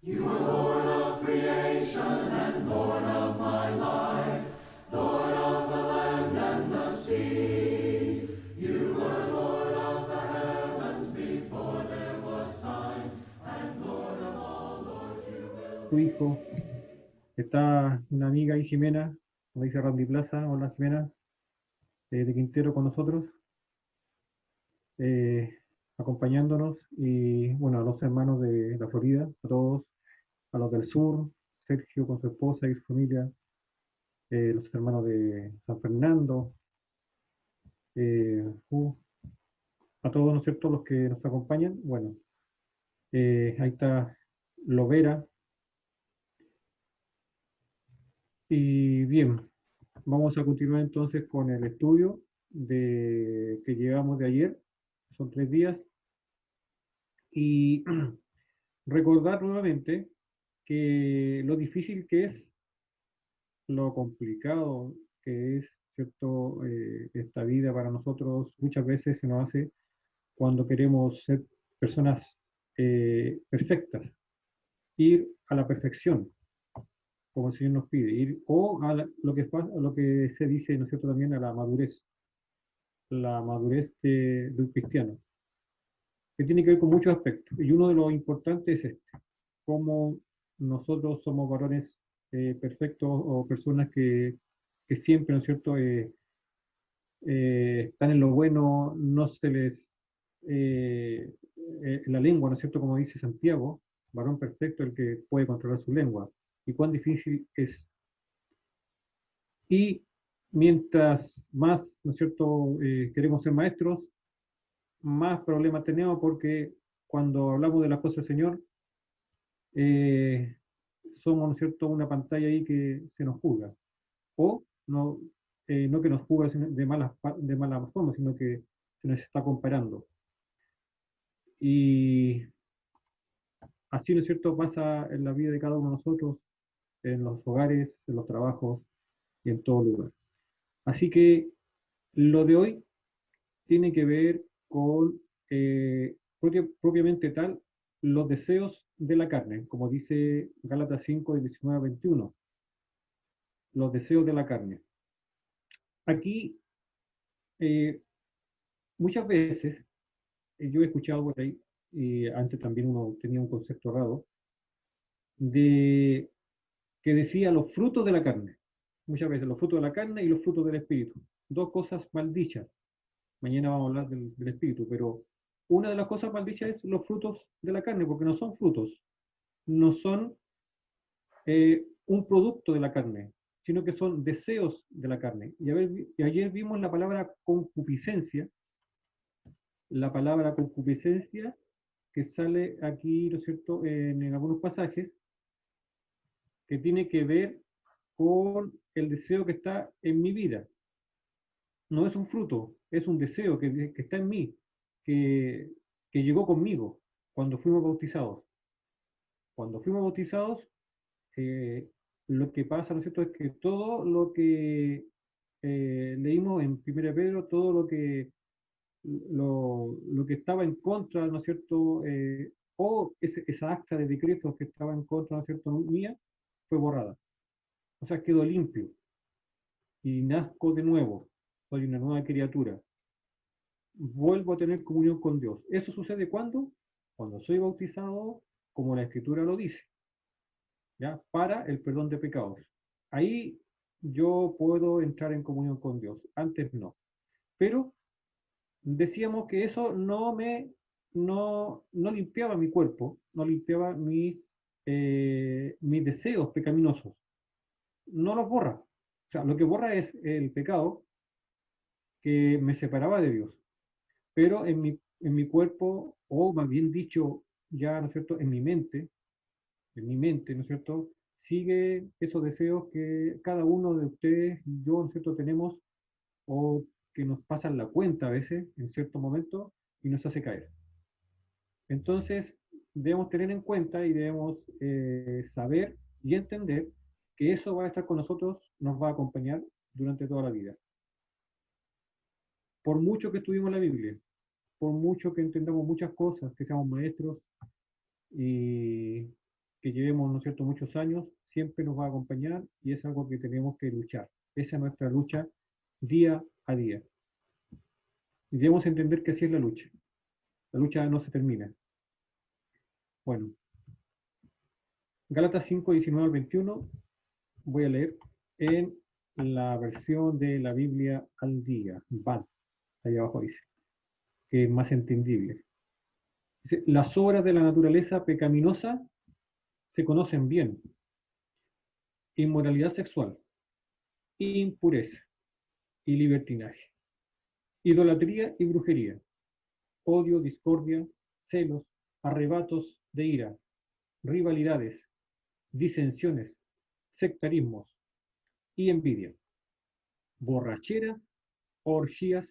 You are Lord of creation and Lord of my life, Lord of the land and the sea. You were Lord of the heavens before there was time, and Lord of all lords you will Tu hijo. Está una amiga y Jimena, como dice Randy Plaza, hola Jimena, de Quintero con nosotros, eh, acompañándonos, y bueno, a los hermanos de la Florida, a todos, a los del sur, Sergio con su esposa y su familia, los hermanos de San Fernando, eh, uh, a todos, ¿no es cierto?, los que nos acompañan. Bueno, ahí está Lovera, y bien, vamos a continuar entonces con el estudio que llevamos de ayer, son 3 días, y recordar nuevamente que lo difícil que es, lo complicado que es, ¿cierto? Esta vida para nosotros muchas veces se nos hace cuando queremos ser personas perfectas, ir a la perfección, como el Señor nos pide, ir o a lo que se dice, ¿no es cierto?, también a la madurez de un cristiano, que tiene que ver con muchos aspectos. Y uno de los importantes es este, cómo nosotros somos varones perfectos o personas que siempre, ¿no es cierto?, están en lo bueno, no se les, la lengua, ¿no es cierto?, como dice Santiago, varón perfecto el que puede controlar su lengua, y cuán difícil es. Y mientras más, ¿no es cierto?, queremos ser maestros, más problemas tenemos porque cuando hablamos de las cosas del Señor, eh, somos, ¿no es cierto?, una pantalla ahí que se nos juzga. O no, no que nos juzga de mala forma, sino que se nos está comparando. Y así, ¿no es cierto?, pasa en la vida de cada uno de nosotros, en los hogares, en los trabajos y en todo lugar. Así que lo de hoy tiene que ver con, propiamente tal, los deseos de la carne, como dice Gálatas 5, de 19 a 21, los deseos de la carne. Aquí, eh, muchas veces, yo he escuchado por ahí, y antes también uno tenía un concepto errado, de que decía los frutos de la carne. Muchas veces los frutos de la carne y los frutos del espíritu. Dos cosas mal dichas. Mañana vamos a hablar del espíritu, pero una de las cosas mal dichas es los frutos de la carne, porque no son frutos, no son un producto de la carne, sino que son deseos de la carne. Y ayer vimos la palabra concupiscencia que sale aquí, ¿no es cierto?, en algunos pasajes, que tiene que ver con el deseo que está en mi vida. No es un fruto, es un deseo que está en mí, que, que llegó conmigo cuando fuimos bautizados. Cuando fuimos bautizados, eh, lo que pasa, ¿no es cierto?, es que todo lo que leímos en 1 Pedro, todo lo que estaba en contra, ¿no es cierto?, o esa acta de decretos que estaba en contra, ¿no es cierto?, mía, fue borrada. O sea, quedó limpio y nazco de nuevo, soy una nueva criatura, vuelvo a tener comunión con Dios. ¿Eso sucede cuándo? Cuando soy bautizado, como la Escritura lo dice, ¿ya? Para el perdón de pecados. Ahí yo puedo entrar en comunión con Dios, antes no. Pero decíamos que eso no limpiaba mi cuerpo, no limpiaba mis deseos pecaminosos, no los borra. O sea, lo que borra es el pecado que me separaba de Dios. Pero en mi cuerpo, o más bien dicho, ya, ¿no es cierto?, en mi mente, ¿no es cierto?, sigue esos deseos que cada uno de ustedes y yo, ¿no es cierto?, tenemos, o que nos pasan la cuenta a veces, en cierto momento, y nos hace caer. Entonces, debemos tener en cuenta y debemos saber y entender que eso va a estar con nosotros, nos va a acompañar durante toda la vida. Por mucho que estudiemos la Biblia, por mucho que entendamos muchas cosas, que seamos maestros y que llevemos, ¿no es cierto?, muchos años, siempre nos va a acompañar y es algo que tenemos que luchar. Esa es nuestra lucha día a día. Y debemos entender que así es la lucha. La lucha no se termina. Bueno, Gálatas 5, 19 al 21, voy a leer en la versión de la Biblia al día, VAD, allá abajo dice, que es más entendible. Dice, las obras de la naturaleza pecaminosa se conocen bien: inmoralidad sexual, impureza y libertinaje, idolatría y brujería, odio, discordia, celos, arrebatos de ira, rivalidades, disensiones, sectarismos y envidia, borracheras, orgías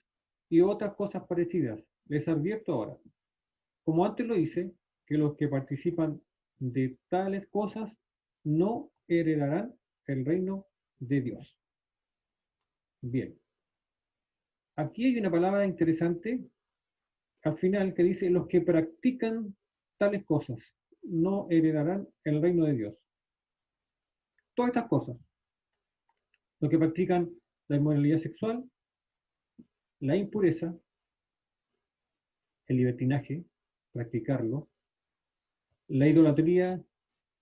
y otras cosas parecidas. Les advierto ahora, como antes lo hice, que los que participan de tales cosas no heredarán el reino de Dios. Bien, aquí hay una palabra interesante al final que dice: los que practican tales cosas no heredarán el reino de Dios. Todas estas cosas, los que practican la inmoralidad sexual, la impureza, el libertinaje, practicarlo, la idolatría,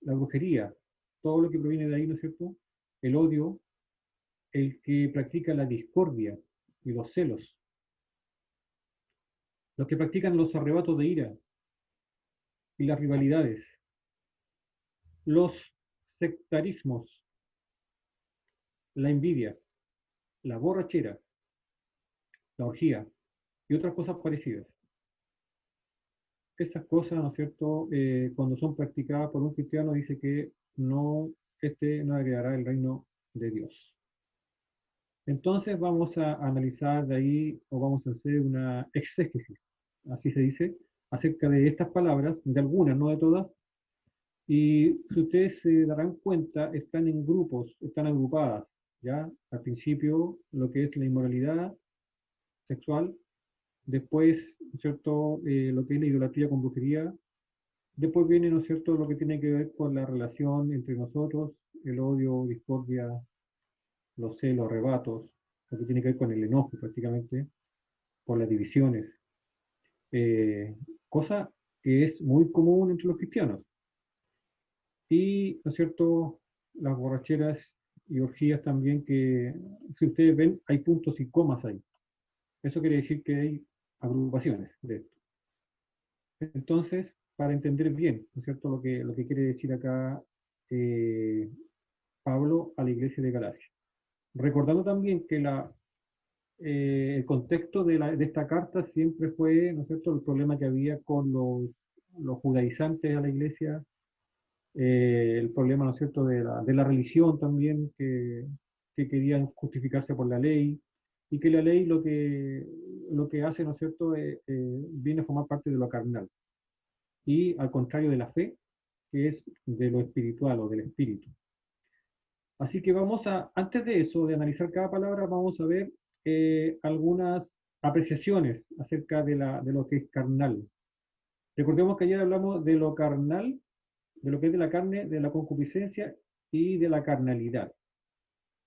la brujería, todo lo que proviene de ahí, ¿no es cierto? El odio, el que practica la discordia y los celos, los que practican los arrebatos de ira y las rivalidades, los sectarismos, la envidia, la borrachera, la orgía y otras cosas parecidas. Esas cosas, ¿no es cierto?, cuando son practicadas por un cristiano, dice que no, no heredará el reino de Dios. Entonces vamos a analizar de ahí, o vamos a hacer una exégesis, así se dice, acerca de estas palabras, de algunas, no de todas, y si ustedes se darán cuenta, están en grupos, están agrupadas, ¿ya? Al principio, lo que es la inmoralidad sexual, después, ¿no es cierto?, lo que es la idolatría con brujería, después viene, ¿no es cierto?, lo que tiene que ver con la relación entre nosotros, el odio, discordia, los celos, arrebatos, lo que tiene que ver con el enojo prácticamente, con las divisiones, cosa que es muy común entre los cristianos. Y, ¿no es cierto?, las borracheras y orgías también, que si ustedes ven, hay puntos y comas ahí. Eso quiere decir que hay agrupaciones de esto. Entonces, para entender bien, ¿no es cierto?, lo que quiere decir acá Pablo a la iglesia de Galacia. Recordando también que el contexto de esta carta siempre fue, ¿no es cierto?, el problema que había con los judaizantes a la iglesia, el problema, ¿no es cierto?, de la religión también, que querían justificarse por la ley, y que la ley lo que hace, ¿no es cierto?, viene a formar parte de lo carnal, y al contrario de la fe, que es de lo espiritual o del espíritu. Así que antes de eso, de analizar cada palabra, vamos a ver algunas apreciaciones acerca de lo que es carnal. Recordemos que ayer hablamos de lo carnal, de lo que es de la carne, de la concupiscencia y de la carnalidad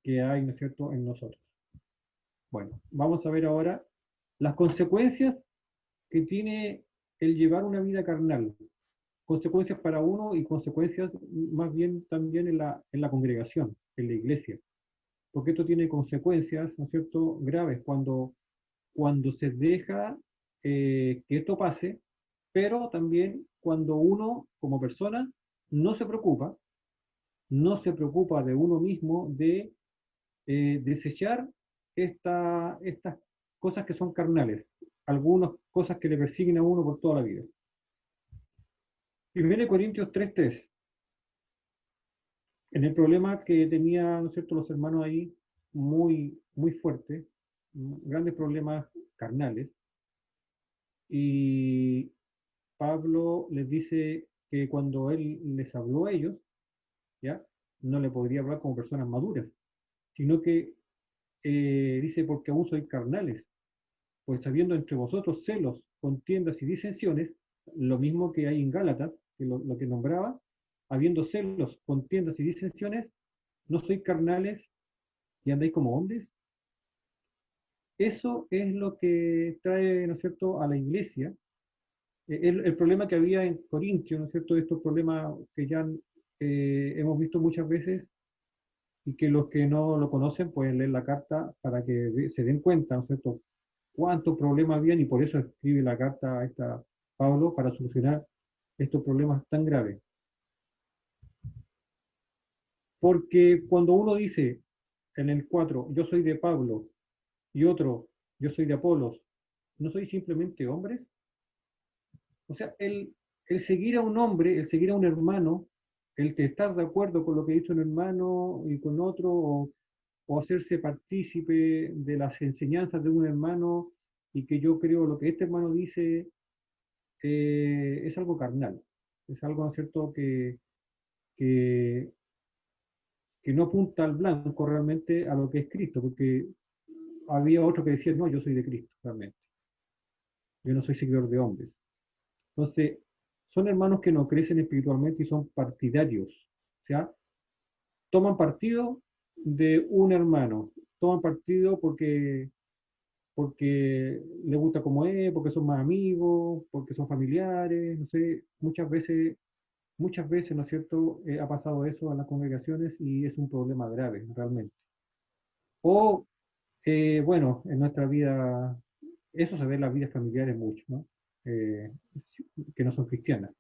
que hay, ¿no es cierto?, en nosotros. Bueno, vamos a ver ahora las consecuencias que tiene el llevar una vida carnal. Consecuencias para uno y consecuencias más bien también en la congregación, en la iglesia. Porque esto tiene consecuencias, ¿no es cierto?, graves cuando se deja que esto pase, pero también cuando uno, como persona, no se preocupa, no se preocupa de uno mismo de desechar estas cosas que son carnales, algunas cosas que le persiguen a uno por toda la vida. 1 Corintios 3:3, en el problema que tenían, ¿no es cierto?, los hermanos ahí, muy, muy fuerte, grandes problemas carnales, y Pablo les dice que cuando él les habló a ellos, ¿ya?, no le podría hablar como personas maduras, sino que dice: porque aún sois carnales, pues habiendo entre vosotros celos, contiendas y disensiones, lo mismo que hay en Gálatas, que lo que nombraba, habiendo celos, contiendas y disensiones, ¿no sois carnales y andáis como hombres? Eso es lo que trae, ¿no es cierto?, a la iglesia. El problema que había en Corintio, ¿no es cierto?, estos problemas que ya hemos visto muchas veces y que los que no lo conocen pueden leer la carta para que se den cuenta, ¿no es cierto?, cuántos problemas habían y por eso escribe la carta a esta Pablo para solucionar estos problemas tan graves. Porque cuando uno dice en el 4 yo soy de Pablo, y otro, yo soy de Apolos, ¿no soy simplemente hombres? O sea, el seguir a un hombre, el seguir a un hermano, el que estar de acuerdo con lo que dice un hermano y con otro, o hacerse partícipe de las enseñanzas de un hermano y que yo creo lo que este hermano dice es algo carnal, es algo, ¿no es cierto?, que, que no apunta al blanco realmente a lo que es Cristo, porque había otro que decía, no, yo soy de Cristo, realmente, yo no soy seguidor de hombres. Entonces, son hermanos que no crecen espiritualmente y son partidarios, o sea, toman partido de un hermano, toman partido porque le gusta como es, porque son más amigos, porque son familiares, no sé, muchas veces, ¿no es cierto?, ha pasado eso en las congregaciones y es un problema grave, realmente. O, bueno, en nuestra vida, eso se ve en las vidas familiares mucho, ¿no? Eh, que no son cristianas.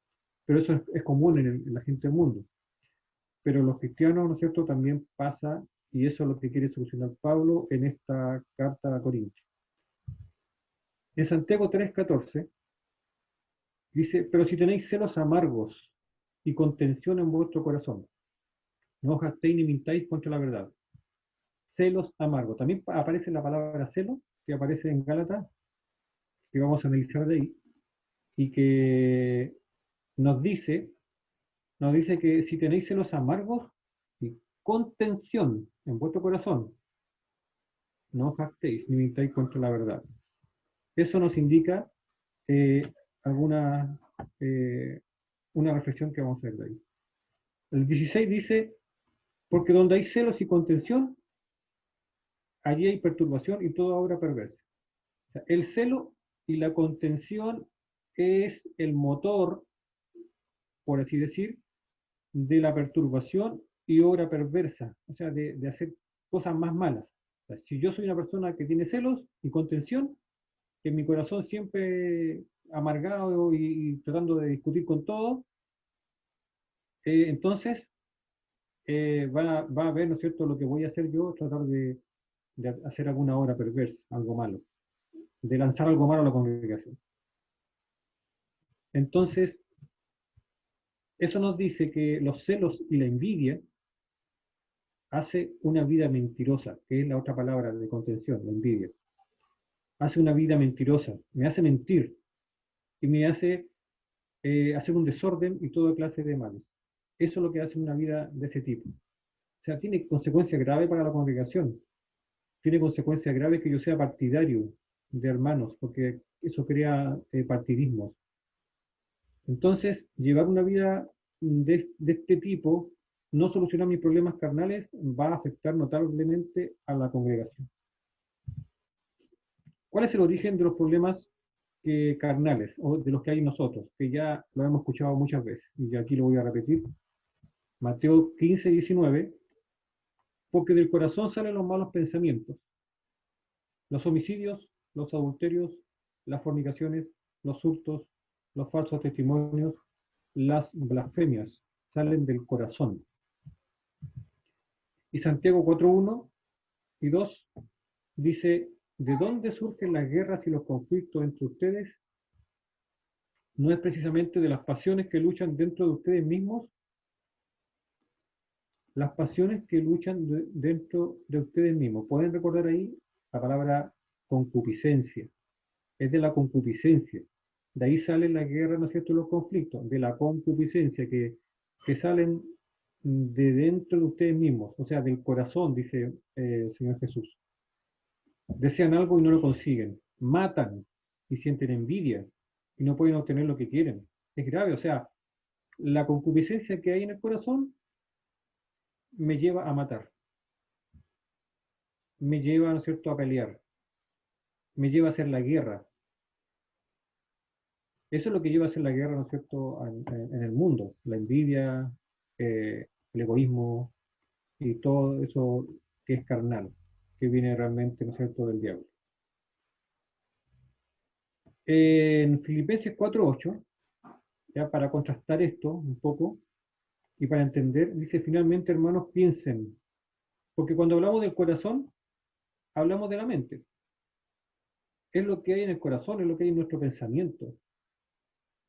Pero eso es común en la gente del mundo. Pero los cristianos, ¿no es cierto?, también pasa, y eso es lo que quiere solucionar Pablo en esta carta a Corintios. En Santiago 3:14 dice, pero si tenéis celos amargos y contención en vuestro corazón, no os gastéis ni mintáis contra la verdad. Celos amargos. También aparece la palabra celo, que aparece en Gálatas, que vamos a analizar de ahí, y que nos dice, nos dice que si tenéis celos amargos y contención en vuestro corazón, no os jactéis ni mintáis contra la verdad. Eso nos indica eh, alguna una reflexión que vamos a hacer de ahí. El 16 dice, porque donde hay celos y contención, allí hay perturbación y toda obra perversa. O sea, el celo y la contención es el motor, por así decir, de la perturbación y obra perversa, o sea, de hacer cosas más malas. O sea, si yo soy una persona que tiene celos y contención, que en mi corazón siempre amargado y tratando de discutir con todo, entonces va a ver, ¿no es cierto?, lo que voy a hacer yo, tratar de hacer alguna obra perversa, algo malo, de lanzar algo malo a la congregación. Entonces, eso nos dice que los celos y la envidia hace una vida mentirosa, que es la otra palabra de contención, la envidia. Hace una vida mentirosa, me hace mentir y me hace hacer un desorden y toda clase de males. Eso es lo que hace una vida de ese tipo. O sea, tiene consecuencias graves para la congregación. Tiene consecuencias graves que yo sea partidario de hermanos, porque eso crea partidismos. Entonces, llevar una vida de este tipo, no solucionar mis problemas carnales, va a afectar notablemente a la congregación. ¿Cuál es el origen de los problemas carnales o de los que hay en nosotros? Que ya lo hemos escuchado muchas veces y aquí lo voy a repetir. Mateo 15:19, porque del corazón salen los malos pensamientos, los homicidios, los adulterios, las fornicaciones, los hurtos, los falsos testimonios, las blasfemias, salen del corazón. Y Santiago 4:1 y 2 dice, ¿de dónde surgen las guerras y los conflictos entre ustedes? ¿No es precisamente de las pasiones que luchan dentro de ustedes mismos? Las pasiones que luchan dentro de ustedes mismos. ¿Pueden recordar ahí la palabra concupiscencia? Es de la concupiscencia. De ahí salen las guerras, ¿no es cierto?, los conflictos, de la concupiscencia que salen de dentro de ustedes mismos, o sea, del corazón, dice el Señor Jesús. Desean algo y no lo consiguen, matan y sienten envidia y no pueden obtener lo que quieren. Es grave, o sea, la concupiscencia que hay en el corazón me lleva a matar, me lleva, ¿no es cierto?, a pelear, me lleva a hacer la guerra. Eso es lo que lleva a hacer la guerra, ¿no es cierto?, en el mundo, la envidia, el egoísmo y todo eso que es carnal, que viene realmente, ¿no es cierto?, del diablo. En Filipenses 4:8, ya para contrastar esto un poco y para entender, dice finalmente, hermanos, piensen, porque cuando hablamos del corazón, hablamos de la mente. Es lo que hay en el corazón, es lo que hay en nuestro pensamiento.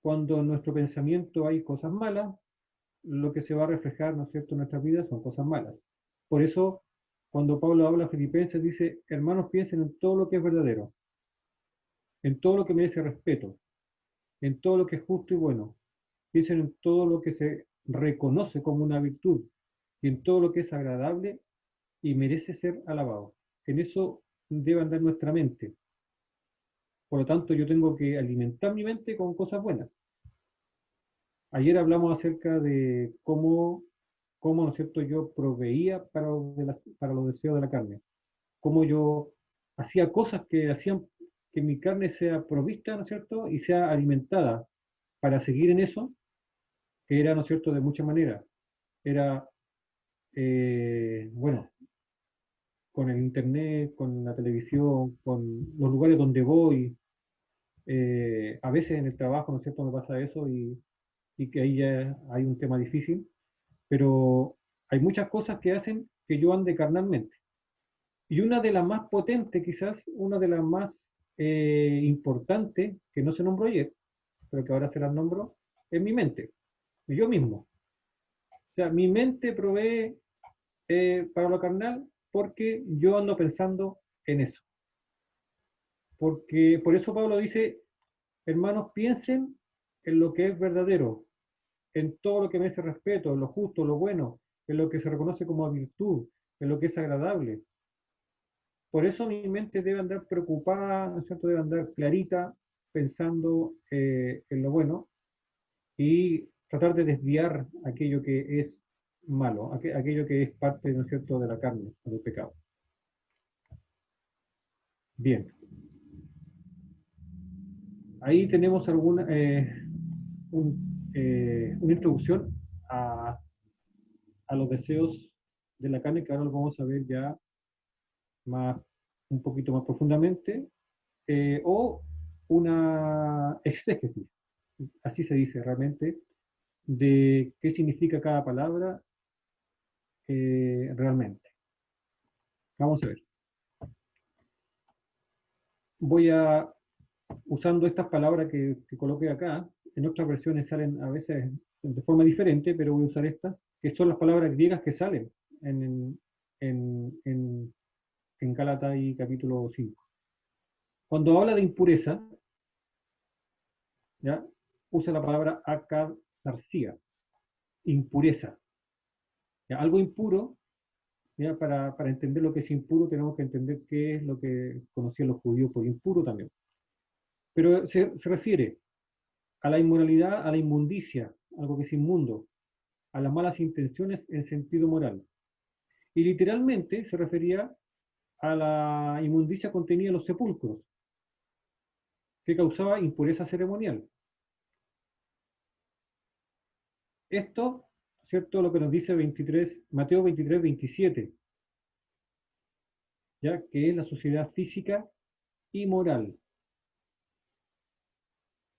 Cuando en nuestro pensamiento hay cosas malas, lo que se va a reflejar, ¿no es cierto?, en nuestras vidas son cosas malas. Por eso, cuando Pablo habla a Filipenses, dice, hermanos, piensen en todo lo que es verdadero, en todo lo que merece respeto, en todo lo que es justo y bueno. Piensen en todo lo que se reconoce como una virtud y en todo lo que es agradable y merece ser alabado. En eso debe andar nuestra mente. Por lo tanto, yo tengo que alimentar mi mente con cosas buenas. Ayer hablamos acerca de cómo, ¿no es cierto?, yo proveía para los deseos de la carne. Cómo yo hacía cosas que hacían que mi carne sea provista, ¿no es cierto?, y sea alimentada para seguir en eso, que era, ¿no es cierto?, de muchas maneras. Era, bueno, con el internet, con la televisión, con los lugares donde voy. A veces en el trabajo, ¿no es cierto?, me pasa eso y que ahí ya hay un tema difícil, pero hay muchas cosas que hacen que yo ande carnalmente. Y una de las más potentes, quizás, una de las más importantes, que no se nombró ayer, pero que ahora se las nombro, es mi mente, yo mismo. O sea, mi mente provee para lo carnal porque yo ando pensando en eso. Porque por eso Pablo dice, hermanos, piensen en lo que es verdadero, en todo lo que merece respeto, en lo justo, lo bueno, en lo que se reconoce como virtud, en lo que es agradable. Por eso mi mente debe andar preocupada, ¿no es cierto? Debe andar clarita, pensando en lo bueno y tratar de desviar aquello que es malo, aquello que es parte, ¿no es cierto?, de la carne o del pecado. Bien, ahí tenemos una introducción a, a los deseos de la carne, que ahora lo vamos a ver ya más, un poquito más profundamente, o una exégesis, así se dice realmente, de qué significa cada palabra realmente. Vamos a ver. Voy a, usando estas palabras que coloqué acá, en otras versiones salen a veces de forma diferente, pero voy a usar estas, que son las palabras griegas que salen en, en, en Gálatas y capítulo 5. Cuando habla de impureza, ¿ya?, usa la palabra acatarsia, impureza. ¿Ya? Algo impuro, ¿ya? Para entender lo que es impuro tenemos que entender qué es lo que conocían los judíos por impuro también. Pero se refiere a la inmoralidad, a la inmundicia, algo que es inmundo, a las malas intenciones en sentido moral. Y literalmente se refería a la inmundicia contenida en los sepulcros, que causaba impureza ceremonial. Esto, ¿cierto?, lo que nos dice Mateo 23:27, ¿ya?, que es la sociedad física y moral.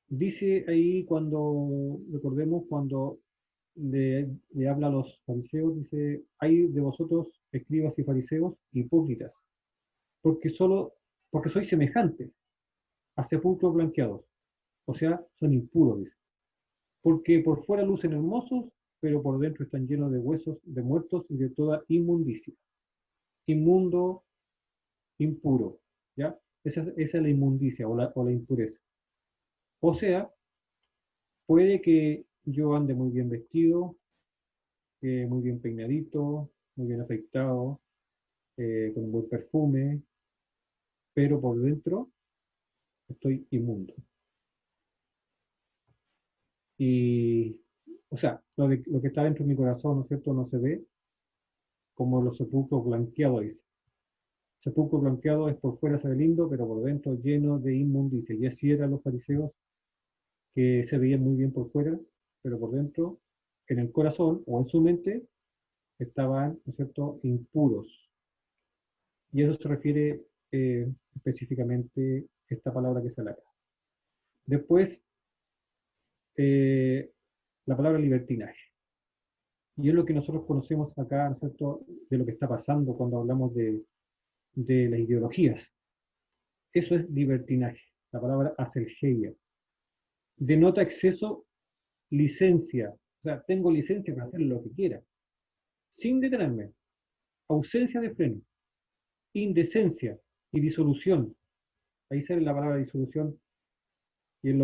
Dice ahí cuando, recordemos, cuando le habla a los fariseos, dice, hay de vosotros, escribas y fariseos, hipócritas, porque porque sois semejantes a sepulcros blanqueados, o sea, son impuros, dice, porque por fuera lucen hermosos, pero por dentro están llenos de huesos de muertos y de toda inmundicia. Inmundo, impuro, ¿ya? Esa es la inmundicia o la impureza. O sea, puede que yo ande muy bien vestido, muy bien peinadito, muy bien afeitado, con un buen perfume, pero por dentro estoy inmundo. Y O sea, lo que está dentro de mi corazón, ¿no es cierto?, no se ve como los sepulcros blanqueados, dice. Sepulcro blanqueado es por fuera se ve lindo, pero por dentro lleno de inmundicia. Y así eran los fariseos, que se veían muy bien por fuera, pero por dentro, en el corazón o en su mente, estaban, ¿no es cierto?, impuros. Y eso se refiere específicamente a esta palabra que se la. Después, eh, la palabra libertinaje. Y es lo que nosotros conocemos acá, ¿no es cierto?, de lo que está pasando cuando hablamos de las ideologías. Eso es libertinaje. La palabra aselgeia. Denota exceso, licencia. O sea, tengo licencia para hacer lo que quiera, sin detenerme. Ausencia de freno, indecencia y disolución. Ahí sale la palabra disolución y es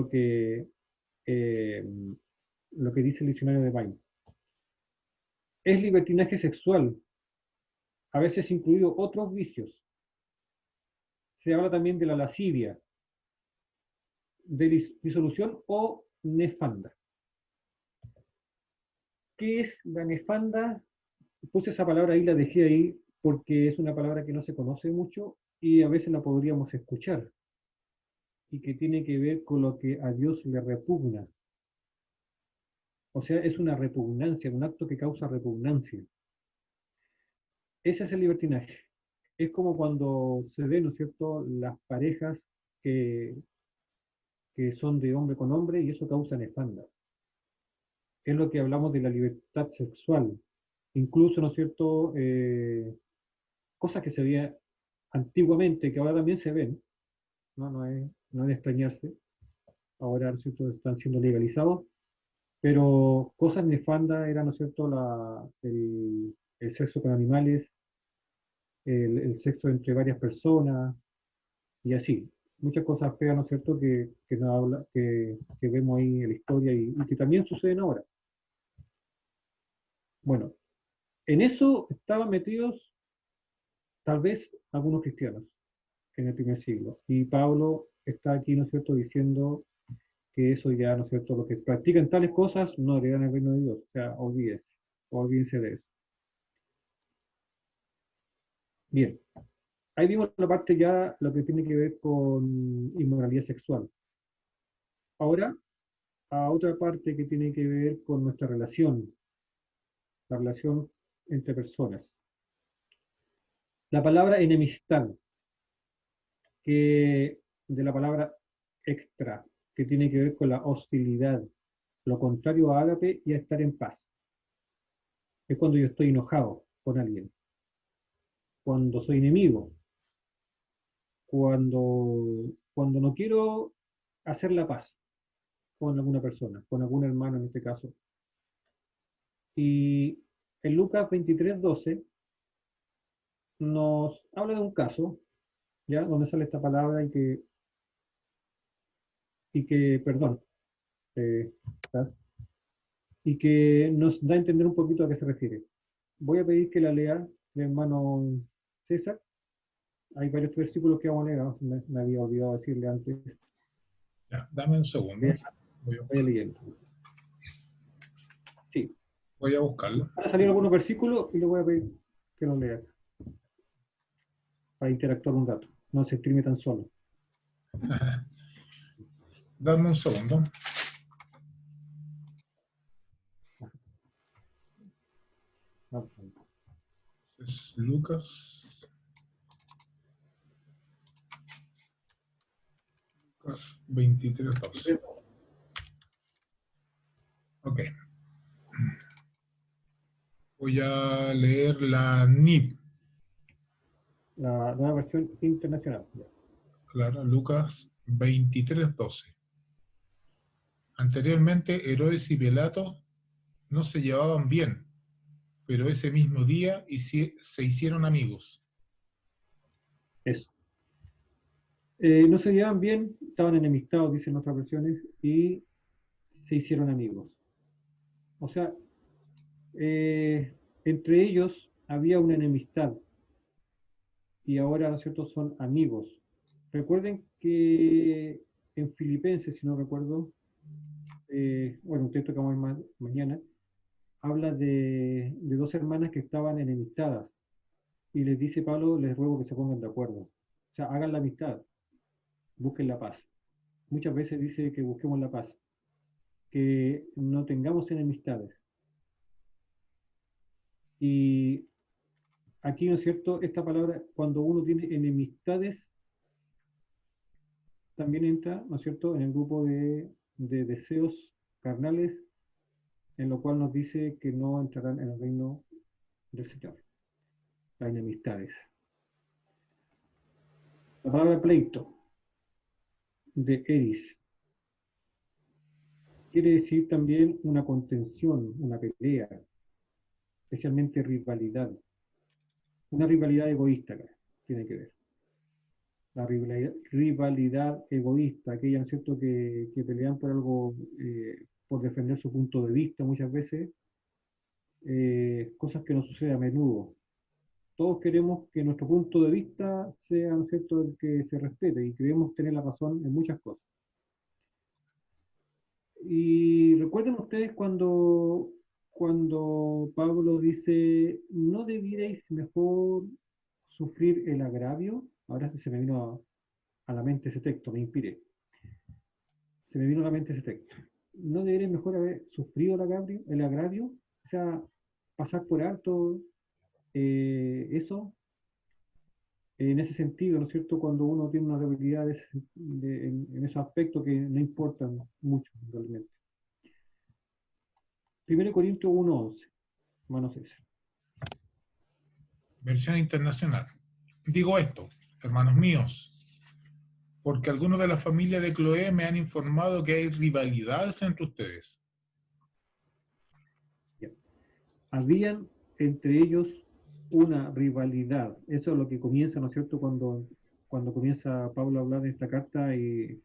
eh, lo que dice el diccionario de Bain. Es libertinaje sexual, a veces incluido otros vicios. Se habla también de la lascivia, de disolución o nefanda. ¿Qué es la nefanda? Puse esa palabra ahí, la dejé ahí porque es una palabra que no se conoce mucho y a veces la podríamos escuchar y que tiene que ver con lo que a Dios le repugna. O sea, es una repugnancia, un acto que causa repugnancia. Ese es el libertinaje. Es como cuando se ven, ¿no es cierto?, las parejas que, que son de hombre con hombre y eso causa nefanda. Es lo que hablamos de la libertad sexual. Incluso, ¿no es cierto?, cosas que se veían antiguamente, que ahora también se ven, no es de extrañarse, ahora, ¿no es cierto?, están siendo legalizados, pero cosas nefandas eran, ¿no es cierto?, el sexo con animales, el sexo entre varias personas, y así. Muchas cosas feas, ¿no es cierto?, nos habla, que vemos ahí en la historia y que también suceden ahora. Bueno, en eso estaban metidos tal vez algunos cristianos en el primer siglo. Y Pablo está aquí, ¿no es cierto?, diciendo que eso ya, ¿no es cierto?, los que practican tales cosas no heredan el reino de Dios. O sea, olvídense de eso. Bien, ahí vimos la parte ya, lo que tiene que ver con inmoralidad sexual. Ahora, a otra parte que tiene que ver con nuestra relación, la relación entre personas. La palabra enemistad, que de la palabra extra, que tiene que ver con la hostilidad, lo contrario a ágape y a estar en paz. Es cuando yo estoy enojado con alguien, cuando soy enemigo, cuando no quiero hacer la paz con alguna persona, con algún hermano en este caso. Y en Lucas 23:12 nos habla de un caso, ¿ya? Donde sale esta palabra perdón, eh, y que nos da a entender un poquito a qué se refiere. Voy a pedir que la lea mi hermano César. Hay varios versículos que vamos a leer, ¿no? Me había olvidado decirle antes. Ya, dame un segundo. Voy leyendo. Sí. Voy a buscarlo. Van a salir algunos versículos y le voy a pedir que los lea para interactuar un rato. No se exprime tan solo. Dame un segundo. Es Lucas 23:12. Ok. Voy a leer la NIV. La nueva versión internacional. Claro, Lucas 23:12. Anteriormente, Herodes y Pilato no se llevaban bien, pero ese mismo día se hicieron amigos. Eso. No se llevaban bien, estaban enemistados, dicen otras versiones, y se hicieron amigos. O sea, entre ellos había una enemistad y ahora, ¿no es cierto?, son amigos. Recuerden que en Filipenses, si no recuerdo, bueno, un texto que vamos a ver mañana, habla de dos hermanas que estaban enemistadas y les dice Pablo, les ruego que se pongan de acuerdo. O sea, hagan la amistad, busquen la paz. Muchas veces dice que busquemos la paz, que no tengamos enemistades. Y aquí, ¿no es cierto? Esta palabra, cuando uno tiene enemistades, también entra, ¿no es cierto?, en el grupo de deseos carnales, en lo cual nos dice que no entrarán en el reino del Señor. Las enemistades. La palabra pleito, de eris, quiere decir también una contención, una pelea, especialmente rivalidad. Una rivalidad egoísta, tiene que ver. La rivalidad egoísta, aquella, ¿no es cierto?, que pelean por algo, por defender su punto de vista muchas veces, cosas que no suceden a menudo. Todos queremos que nuestro punto de vista sea, ¿no es cierto?, el que se respete y queremos tener la razón en muchas cosas. Y recuerden ustedes cuando Pablo dice, ¿no debierais mejor sufrir el agravio? Ahora se me vino a la mente ese texto, me inspiré. Se me vino a la mente ese texto. ¿No deberíais mejor haber sufrido el agravio? O sea, pasar por alto eso, en ese sentido, ¿no es cierto? Cuando uno tiene una debilidad en esos aspectos que no importan mucho realmente. 1 Corintios 1:11, hermano César. Versión internacional. Digo esto, hermanos míos, porque algunos de la familia de Cloé me han informado que hay rivalidades entre ustedes. Ya. Habían entre ellos una rivalidad. Eso es lo que comienza, ¿no es cierto?, cuando comienza Pablo a hablar de esta carta y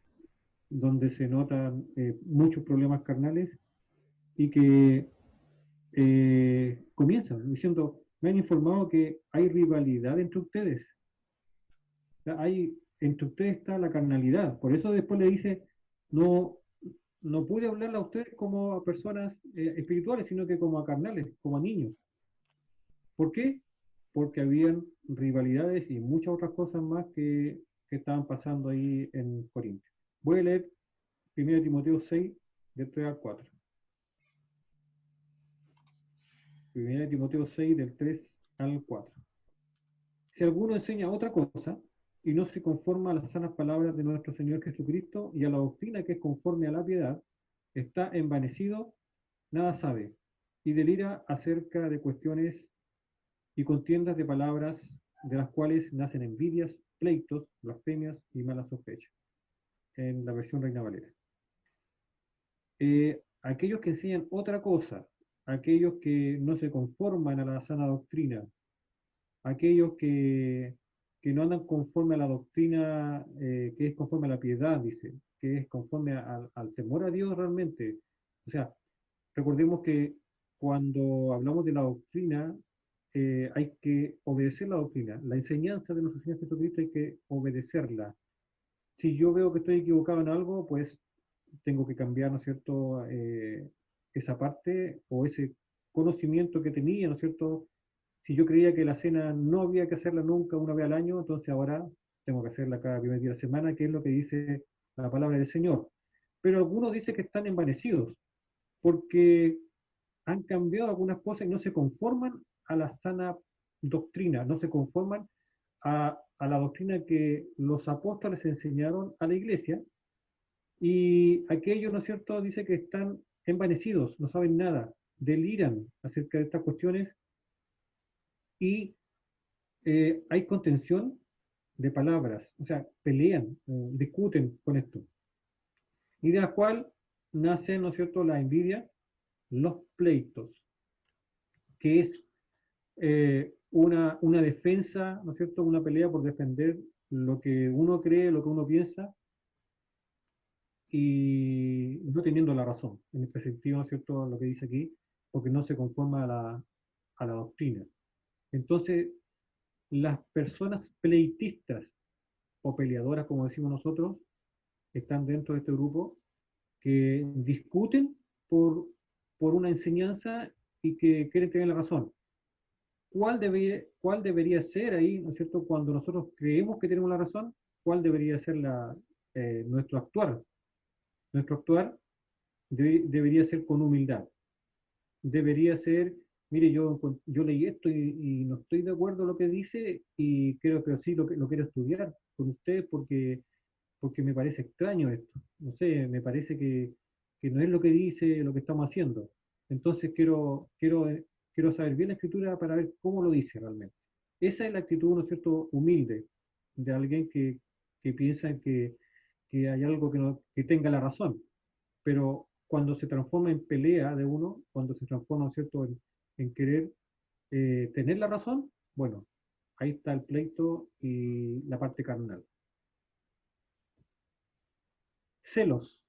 donde se notan muchos problemas carnales y que comienzan diciendo, me han informado que hay rivalidad entre ustedes. O sea, entre ustedes está la carnalidad. Por eso después le dice, no, no pude hablarle a ustedes como a personas espirituales, sino que como a carnales, como a niños. ¿Por qué? Porque habían rivalidades y muchas otras cosas más que estaban pasando ahí en Corinto. Voy a leer 1 Timoteo 6, del 3 al 4. 1 Timoteo 6, del 3 al 4. Si alguno enseña otra cosa y no se conforma a las sanas palabras de nuestro Señor Jesucristo y a la doctrina que es conforme a la piedad, está envanecido, nada sabe, y delira acerca de cuestiones y contiendas de palabras de las cuales nacen envidias, pleitos, blasfemias y malas sospechas. En la versión Reina Valera. Aquellos que enseñan otra cosa, aquellos que no se conforman a la sana doctrina, aquellos que no andan conforme a la doctrina que es conforme a la piedad, dice, que es conforme al temor a Dios realmente. O sea, recordemos que cuando hablamos de la doctrina, hay que obedecer la doctrina. La enseñanza de nuestro Señor Jesucristo hay que obedecerla. Si yo veo que estoy equivocado en algo, pues tengo que cambiar, ¿no es cierto?, esa parte o ese conocimiento que tenía, ¿no es cierto? Si yo creía que la cena no había que hacerla nunca una vez al año, entonces ahora tengo que hacerla cada primer día de la semana, que es lo que dice la palabra del Señor. Pero algunos dicen que están envanecidos, porque han cambiado algunas cosas y no se conforman a la sana doctrina, no se conforman a la doctrina que los apóstoles enseñaron a la iglesia, y aquellos, ¿no es cierto?, dice que están envanecidos, no saben nada, deliran acerca de estas cuestiones y hay contención de palabras, o sea, pelean, discuten con esto. Y de la cual nacen, ¿no es cierto?, la envidia, los pleitos, que es una defensa, ¿no es cierto?, una pelea por defender lo que uno cree, lo que uno piensa, y no teniendo la razón, en este sentido, ¿no es cierto?, lo que dice aquí, porque no se conforma a la doctrina. Entonces, las personas pleitistas o peleadoras, como decimos nosotros, están dentro de este grupo que discuten por una enseñanza y que quieren tener la razón. ¿Cuál debería ser ahí, ¿no es cierto? Cuando nosotros creemos que tenemos la razón, ¿cuál debería ser nuestro actuar? Nuestro actuar debería ser con humildad. Debería ser, mire, yo leí esto y no estoy de acuerdo en lo que dice y creo que sí lo quiero estudiar con usted porque me parece extraño esto. No sé, me parece que no es lo que dice lo que estamos haciendo. Entonces quiero saber bien la escritura para ver cómo lo dice realmente. Esa es la actitud, ¿no es cierto?, humilde de alguien que piensa que hay algo que tenga la razón. Pero cuando se transforma en pelea de uno, cuando se transforma, ¿no es cierto?, en querer tener la razón, bueno, ahí está el pleito y la parte carnal. Celos.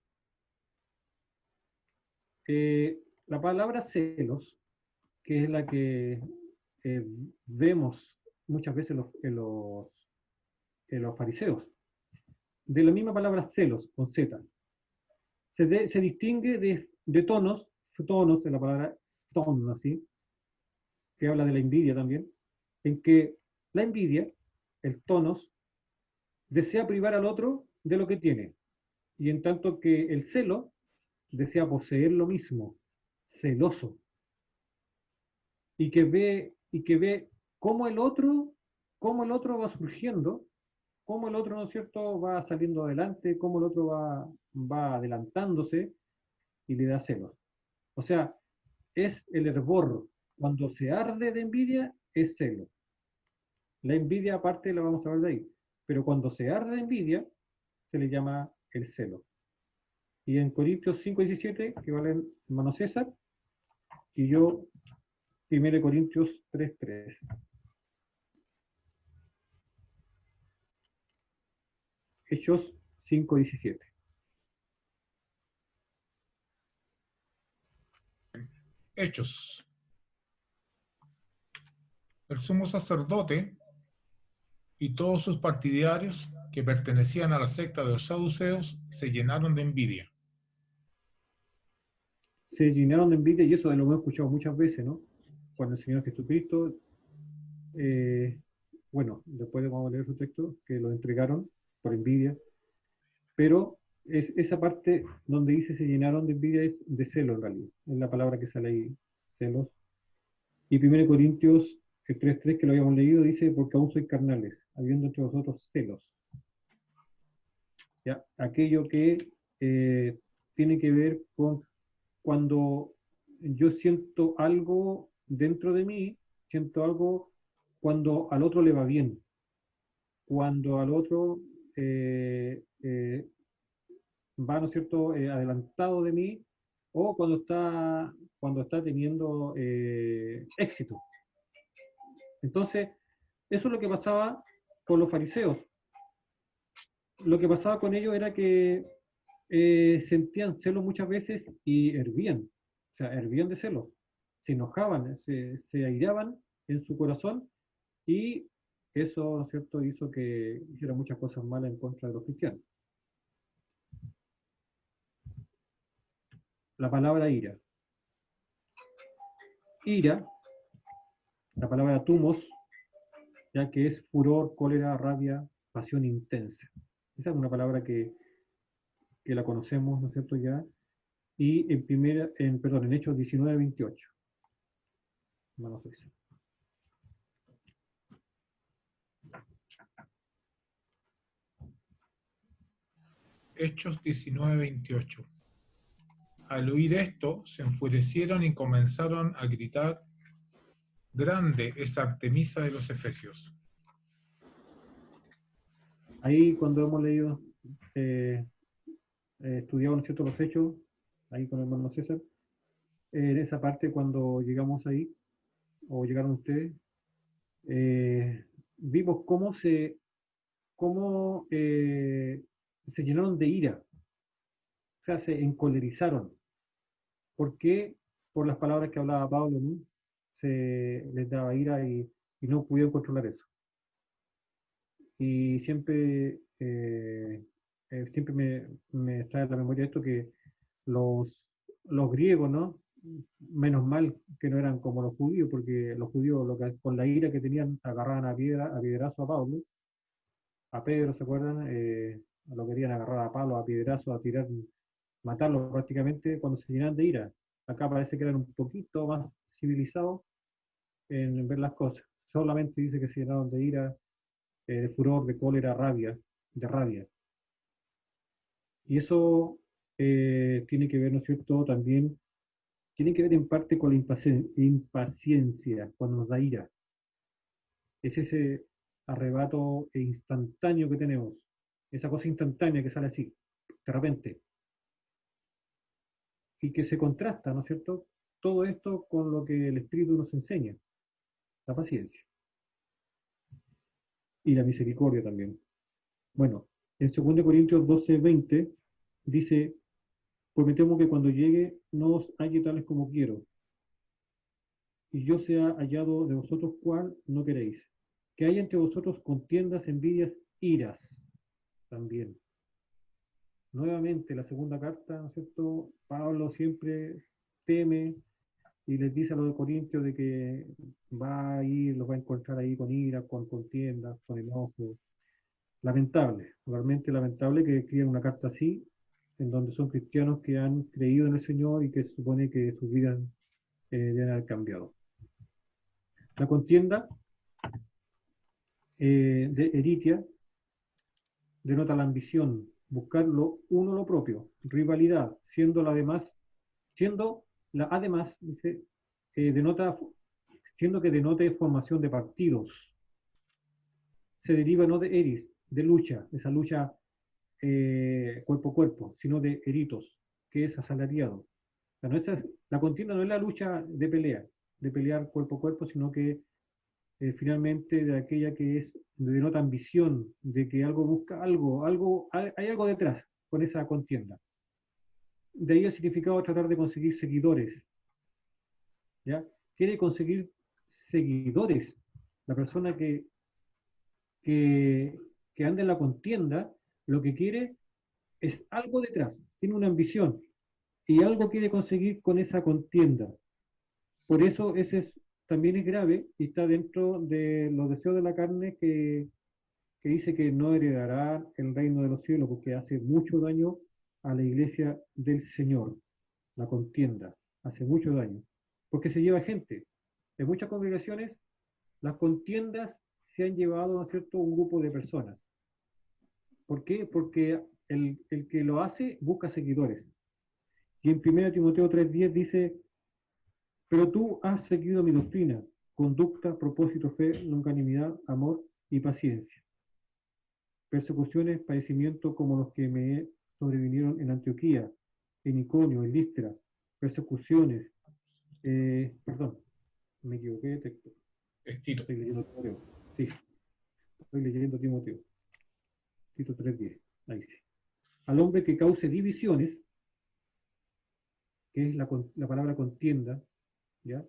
La palabra celos, que es la que eh, vemos muchas veces en los fariseos, de la misma palabra celos, con Z, se distingue de tonos de la palabra tono, así, que habla de la envidia también, en que la envidia, el tonos, desea privar al otro de lo que tiene, y en tanto que el celo desea poseer lo mismo, celoso, y que ve cómo el otro va surgiendo, cómo el otro, ¿no es cierto?, va saliendo adelante, cómo el otro va adelantándose y le da celos. O sea, es el hervor. Cuando se arde de envidia, es celo. La envidia aparte la vamos a ver de ahí. Pero cuando se arde de envidia, se le llama el celo. Y en Corintios 5:17, que valen hermano César, y yo 1 Corintios 3:3. Hechos 5:17. Hechos. El sumo sacerdote y todos sus partidarios que pertenecían a la secta de los saduceos se llenaron de envidia. Se llenaron de envidia, y eso lo hemos escuchado muchas veces, ¿no? Cuando el Señor Jesucristo, bueno, después vamos a leer su texto, que lo entregaron por envidia, pero esa parte donde dice se llenaron de envidia es de celo en realidad, es la palabra que sale ahí, celos. Y 1 Corintios 3:3, que lo habíamos leído, dice, porque aún sois carnales, habiendo entre vosotros celos. ¿Ya? Aquello que tiene que ver con cuando yo siento algo dentro de mí, siento algo cuando al otro le va bien, cuando al otro va, ¿no es cierto?, adelantado de mí, o cuando está teniendo éxito. Entonces, eso es lo que pasaba con los fariseos. Lo que pasaba con ellos era que sentían celos muchas veces y hervían, o sea, hervían de celos, se enojaban, se airaban en su corazón, y eso, ¿no es cierto?, hizo que hicieran muchas cosas malas en contra de los cristianos. La palabra ira. Ira, la palabra tumos, ya que es furor, cólera, rabia, pasión intensa. Esa es una palabra que la conocemos, ¿no es cierto?, ya. Y en Hechos 19:28. Vamos a ver. Hechos 19:28. Al oír esto, se enfurecieron y comenzaron a gritar: grande es Artemisa de los Efesios. Ahí cuando hemos leído, estudiado, ¿no es cierto?, los hechos, ahí con el hermano César, en esa parte cuando llegamos ahí, o llegaron ustedes, vimos cómo se llenaron de ira, o sea, se encolerizaron. ¿Por qué? Por las palabras que hablaba Pablo, ¿no? Se les daba ira y no pudieron controlar eso. Y siempre me trae a la memoria esto, que los, los griegos, ¿no? Menos mal que no eran como los judíos, porque los judíos con la ira que tenían agarraban a piedrazo a Pablo, a Pedro, ¿se acuerdan? Lo querían agarrar a palo, a piedrazo, a tirar, matarlo prácticamente cuando se llenan de ira. Acá parece que eran un poquito más civilizados en ver las cosas. Solamente dice que se llenaron de ira, de furor, de cólera, rabia, de rabia. Y eso tiene que ver, ¿no es cierto?, también, tiene que ver en parte con la impaciencia, cuando nos da ira. Es ese arrebato instantáneo que tenemos, esa cosa instantánea que sale así, de repente, y que se contrasta, ¿no es cierto?, todo esto con lo que el Espíritu nos enseña, la paciencia y la misericordia también. Bueno, en 2 Corintios 12:20 dice, pues me temo que cuando llegue no os halle tales como quiero, y yo sea hallado de vosotros cual no queréis. Que haya entre vosotros contiendas, envidias, iras también. Nuevamente, la segunda carta, ¿no es cierto? Pablo siempre teme y les dice a los de Corintios de que va a ir, los va a encontrar ahí con ira, con contiendas, con enojo. Lamentable, realmente lamentable que escriban una carta así, en donde son cristianos que han creído en el Señor y que se supone que sus vidas deben haber cambiado. La contienda de Eritia denota la ambición, buscar uno lo propio, rivalidad, dice, denota, siendo que denote formación de partidos. Se deriva no de eris, de lucha, esa lucha cuerpo a cuerpo, sino de eritos, que es asalariado. La contienda no es la lucha de pelear cuerpo a cuerpo, sino que finalmente de aquella que es, denota ambición, de que algo busca hay algo detrás con esa contienda. De ahí el significado de tratar de conseguir seguidores, ¿ya? Quiere conseguir seguidores. La persona que, que anda en la contienda, lo que quiere es algo detrás, tiene una ambición y algo quiere conseguir con esa contienda. Por eso también es grave y está dentro de los deseos de la carne que dice que no heredará el reino de los cielos porque hace mucho daño a la iglesia del Señor. La contienda hace mucho daño porque se lleva gente. En muchas congregaciones las contiendas se han llevado, ¿no es cierto?, un grupo de personas. ¿Por qué? Porque el que lo hace busca seguidores. Y en 1 Timoteo 3:10 dice, pero tú has seguido mi doctrina, conducta, propósito, fe, longanimidad, amor y paciencia. Persecuciones, padecimientos como los que me sobrevinieron en Antioquía, en Iconio, en Listra, persecuciones, perdón, me equivoqué de texto. Estoy leyendo Timoteo. Sí, estoy leyendo Timoteo. Tito 3:10, ahí sí. Al hombre que cause divisiones, que es la palabra contienda, ¿ya?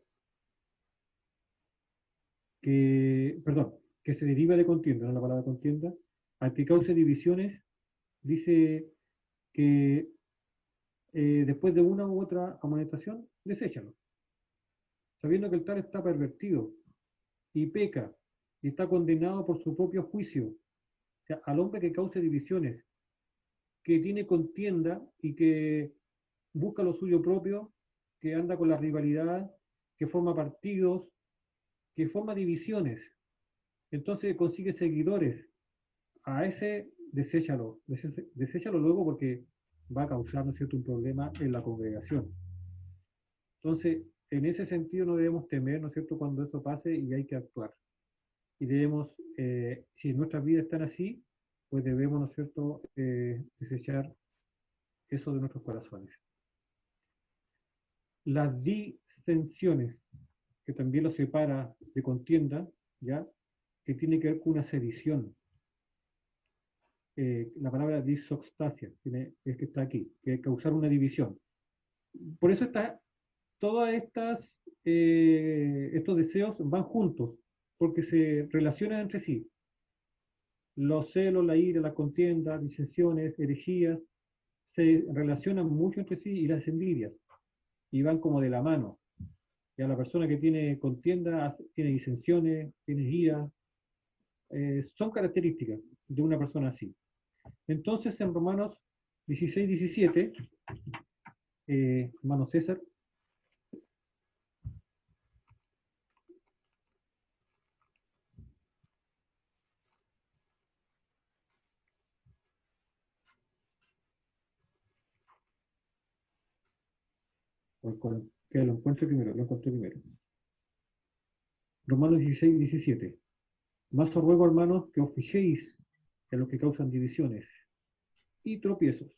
Que se deriva de contienda, no la palabra contienda, al que cause divisiones, dice que después de una u otra amonestación, deséchalo, sabiendo que el tal está pervertido y peca y está condenado por su propio juicio. O sea, al hombre que cause divisiones, que tiene contienda y que busca lo suyo propio, que anda con la rivalidad, que forma partidos, que forma divisiones, entonces consigue seguidores. A ese, deséchalo luego porque va a causar, ¿no es cierto?, un problema en la congregación. Entonces, en ese sentido no debemos temer, ¿no es cierto?, cuando eso pase y hay que actuar. Y debemos, si nuestras vidas están así, pues debemos, ¿no es cierto?, desechar eso de nuestros corazones. Las disensiones, que también lo separa de contienda, ¿ya?, que tiene que ver con una sedición. La palabra disoxtasia, es que está aquí, que es causar una división. Por eso todas estos deseos van juntos, porque se relacionan entre sí. Los celos, la ira, la contienda, disensiones, herejías, se relacionan mucho entre sí y las envidias, y van como de la mano. Ya la persona que tiene contienda, tiene disensiones, tiene ira, son características de una persona así. Entonces en Romanos 16, 17, hermano César, que lo encuentre primero, lo encontré primero. Romanos 16, 17. Más os ruego, hermanos, que os fijéis en los que causan divisiones y tropiezos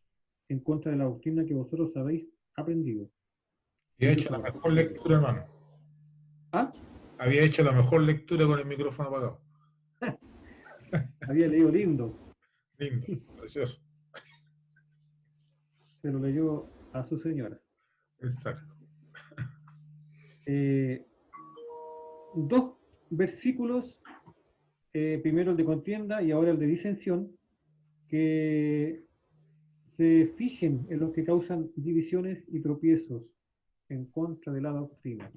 en contra de la doctrina que vosotros habéis aprendido. Había hecho la mejor lectura, hermano. ¿Ah? Había hecho la mejor lectura con el micrófono apagado. Había leído lindo. Lindo, precioso. Se lo leyó a su señora. Exacto. Dos versículos, primero el de contienda y ahora el de disensión, que se fijen en los que causan divisiones y tropiezos en contra de la doctrina.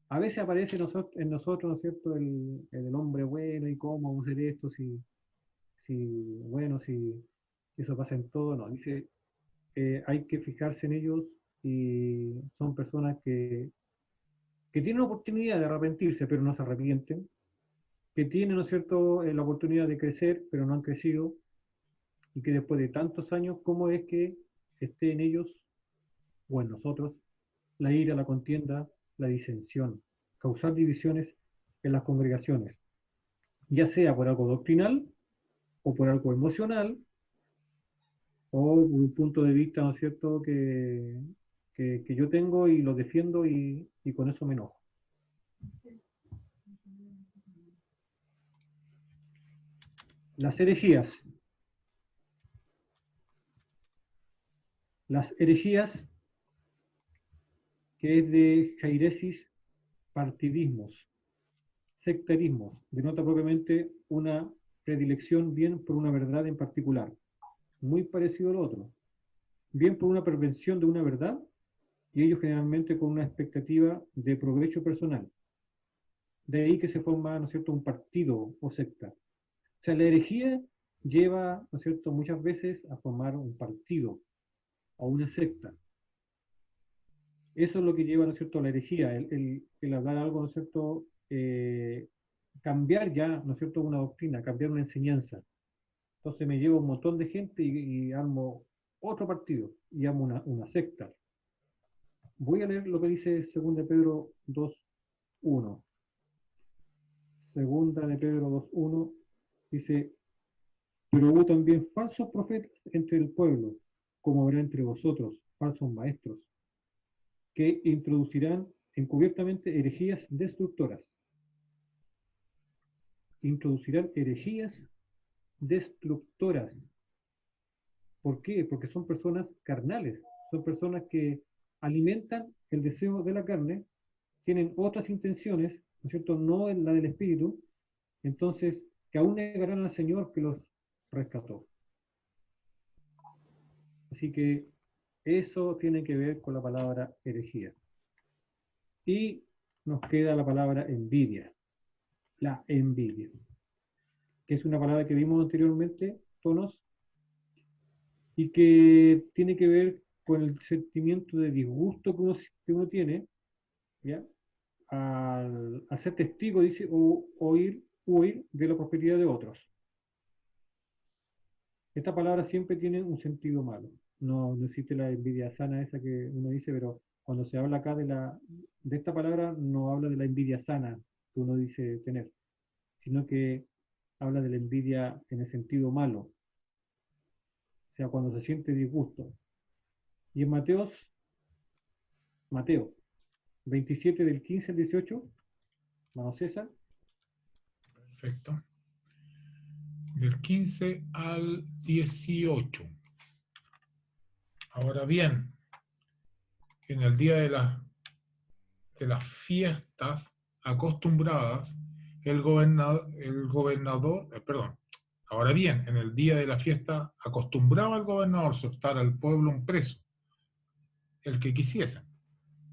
A veces aparece en nosotros, ¿no es cierto?, el hombre bueno y cómo vamos a hacer esto si eso pasa en todo. No, dice, hay que fijarse en ellos y son personas que tienen la oportunidad de arrepentirse, pero no se arrepienten, que tienen, ¿no es cierto?, la oportunidad de crecer, pero no han crecido, y que después de tantos años, ¿cómo es que esté en ellos o en nosotros la ira, la contienda, la disensión, causar divisiones en las congregaciones, ya sea por algo doctrinal o por algo emocional o por un punto de vista, ¿no es cierto?, que yo tengo y lo defiendo y con eso me enojo. Las herejías. Las herejías, que es de jairesis, partidismos, sectarismos, denota propiamente una predilección bien por una verdad en particular, muy parecido al otro, bien por una pervención de una verdad, y ellos generalmente con una expectativa de provecho personal. De ahí que se forma, ¿no es cierto?, un partido o secta. O sea, la herejía lleva, ¿no es cierto?, muchas veces a formar un partido o una secta. Eso es lo que lleva, ¿no es cierto?, a la herejía, el hablar algo, ¿no es cierto?, cambiar ya, ¿no es cierto?, una doctrina, cambiar una enseñanza. Entonces me llevo un montón de gente y armo otro partido, y armo una secta. Voy a leer lo que dice 2 de Pedro 2:1. 2 de Pedro 2:1 dice, pero hubo también falsos profetas entre el pueblo, como habrá entre vosotros falsos maestros, que introducirán encubiertamente herejías destructoras. Introducirán herejías destructoras. ¿Por qué? Porque son personas carnales, son personas que alimentan el deseo de la carne, tienen otras intenciones, ¿no es cierto?, no en la del espíritu, entonces que aún negarán al Señor que los rescató. Así que eso tiene que ver con la palabra herejía. Y nos queda la palabra envidia, la envidia, que es una palabra que vimos anteriormente, tonos, y que tiene que ver con el sentimiento de disgusto que uno tiene, ¿ya?, al ser testigo, dice, o huir de la prosperidad de otros. Esta palabra siempre tiene un sentido malo. No existe la envidia sana esa que uno dice, pero cuando se habla acá de esta palabra, no habla de la envidia sana que uno dice tener, sino que habla de la envidia en el sentido malo, o sea, cuando se siente disgusto. Y en Mateo 27 del 15 al 18, hermano César. Perfecto. Del 15 al 18. Ahora bien, en el día de las fiestas acostumbradas, el gobernador, Ahora bien, en el día de la fiesta acostumbraba el gobernador soltar al pueblo un preso, el que quisiesen,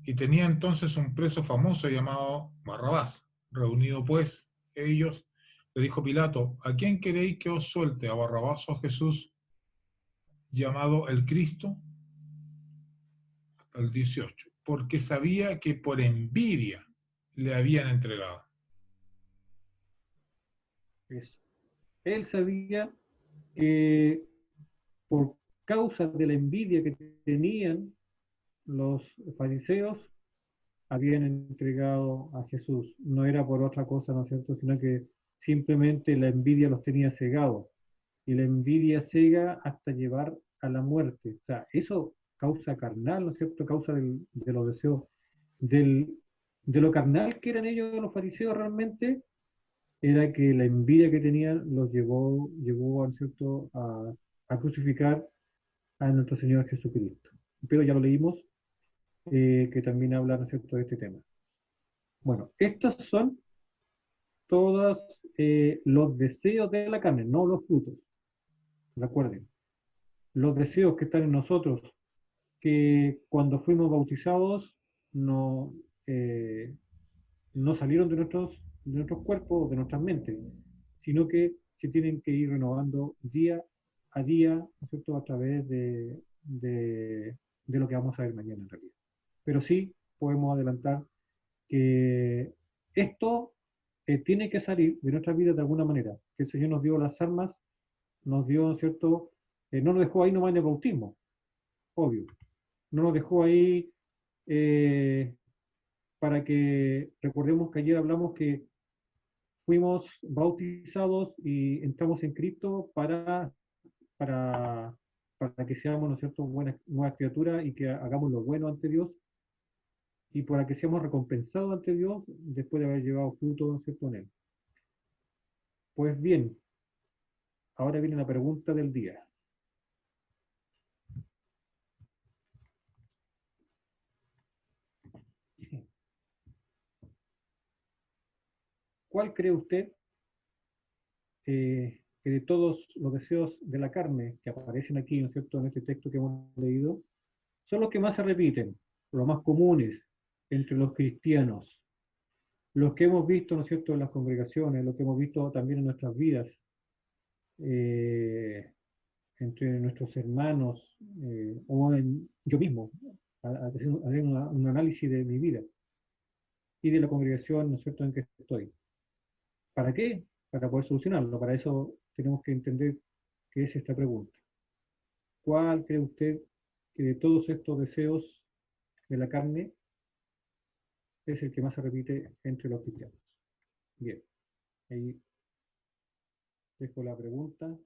y tenía entonces un preso famoso llamado Barrabás. Reunido pues ellos, le dijo Pilato: ¿a quién queréis que os suelte, a Barrabás o a Jesús, llamado el Cristo? Hasta el 18. Porque sabía que por envidia le habían entregado. Eso. Él sabía que por causa de la envidia que tenían los fariseos, habían entregado a Jesús. No era por otra cosa, ¿no es cierto?, sino que simplemente la envidia los tenía cegados. Y la envidia cega hasta llevar a la muerte. O sea, eso causa carnal, ¿no es cierto?, causa de los deseos, del, de lo carnal que eran ellos los fariseos realmente, era que la envidia que tenían los llevó ¿no es cierto?, a crucificar a nuestro Señor Jesucristo. Pero ya lo leímos, que también habla, ¿no es cierto?, de este tema. Bueno, estos son todos los deseos de la carne, no los frutos. Recuerden, los deseos que están en nosotros, que cuando fuimos bautizados no, eh, no salieron de nuestros cuerpos, de nuestras mentes, sino que se tienen que ir renovando día a día, ¿no es cierto?, a través de lo que vamos a ver mañana en realidad. Pero sí podemos adelantar que esto tiene que salir de nuestra vida de alguna manera, que el Señor nos dio las armas, nos dio, ¿no es cierto?, no nos dejó ahí nomás en el bautismo, obvio, no nos dejó ahí eh, para que, recordemos que ayer hablamos que fuimos bautizados y entramos en Cristo para, para que seamos, ¿no es cierto?, buenas, nuevas criaturas y que hagamos lo bueno ante Dios y para que seamos recompensados ante Dios después de haber llevado fruto, ¿no es cierto?, en Él. Pues bien, ahora viene la pregunta del día. ¿Cuál cree usted que de todos los deseos de la carne que aparecen aquí, ¿no es cierto?, en este texto que hemos leído, son los que más se repiten, los más comunes entre los cristianos, los que hemos visto, ¿no es cierto?, en las congregaciones, los que hemos visto también en nuestras vidas, eh, entre nuestros hermanos, o en yo mismo, hacer un análisis de mi vida y de la congregación, ¿no es cierto?, en que estoy. ¿Para qué? Para poder solucionarlo. Para eso tenemos que entender qué es esta pregunta. ¿Cuál cree usted que de todos estos deseos de la carne es el que más se repite entre los cristianos? Bien, ahí dejo la pregunta.